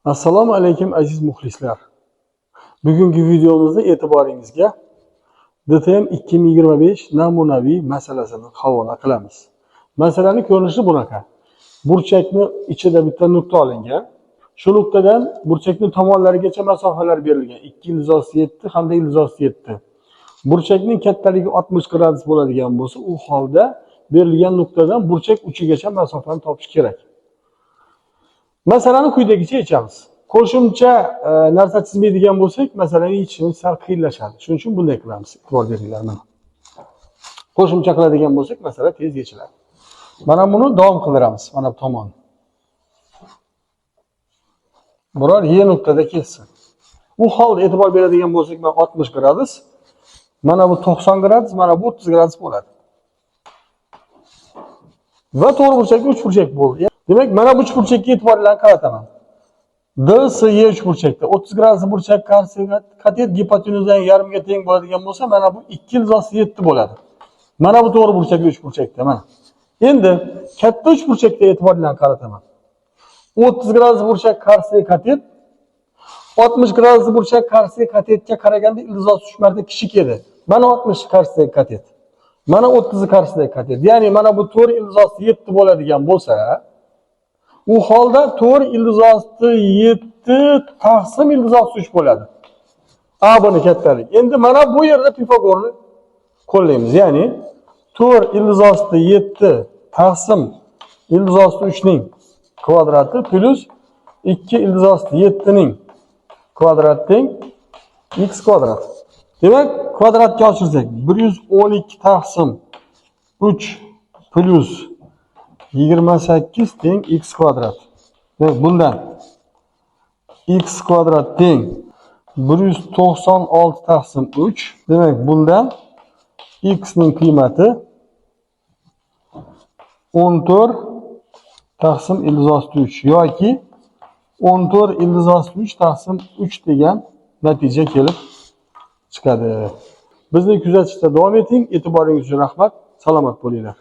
Assalomu alaykum aziz muxlislar. Bugungi videomizda e'tiboringizga DTM 2025 namunaviy masalasini havola qilamiz. Masalaning ko'rinishi bunaqa. Burchakni ichida bitta nuqta olingan. Shu nuqtadan burchakning tomonlarigacha masofalar berilgan. 2 ildizosi 7 hamda ildizosi 7. Burchakning kattaligi 60 gradus bo'ladigan bo'lsa, u holda berilgan nuqtadan burchak uchigacha masofani topish kerak. Masalani quyidagicha yechamiz. Qo'shimcha narsa chizmaydigan bo'lsak, masalani yechishimiz sal qiyinlashadi. Shuning uchun bunday qilamiz. E'tibor beringlar mana. Qo'shimcha qiladigan bo'lsak, masala tez yechiladi. Mana buni davom qildiramiz. Mana bu tomon. Biror Y nuqtada kelsin. Bu holda e'tibor beradigan bo'lsak, mana 60 gradus, mana bu 90 gradus, mana bu 30 gradus bo'ladi. Va to'g'ri burchakli uchburchak bo'ldi. Demak, mana bu uchburchakka e'tiborlarni qarataman. DSY uchburchakda 30 gradus burchak qarshi katet gipotenuzdan yarmiga teng bo'ladigan bo'lsa, mana bu 2 ildizosi 7 bo'ladi. Mana bu to'g'ri burchakli uchburchakda mana. Endi katta uchburchakda e'tiborlarni qarataman. 30 gradus burchak qarshi katet 60 gradus burchak qarshi katetga qaraganda ildizosi 3 marta kichik edi. Mana 60 qarshi katet. Mana 30 qarshidagi katet. Ya'ni mana bu 4 ildizosi 7 bo'ladigan bo'lsa, u holda 4 ildizosi 7 taqsim ildizosi 3 bo'ladi. A buni kattalik. Endi mana bu yerda Pifagorni qo'llaymiz. Ya'ni 4 ildizosi 7 taqsim ildizosi 3 ning kvadrati plus 2 ildizosi 7 ning kvadrati teng x kvadrat. Demak, kvadratga ochirsak 112 taqsim 3 plus 28 teng x kvadrat. Demak, bundan x kvadrat teng 196 taqsim 3. Demak, bundan x ning qiymati 14 taqsim ildizosi 3 yoki 14 ildizosi 3 taqsim 3 degan natija kelib chiqadi. Bizni kuzatishda davom eting. E'tiboringiz uchun rahmat. Salomat bo'linglar.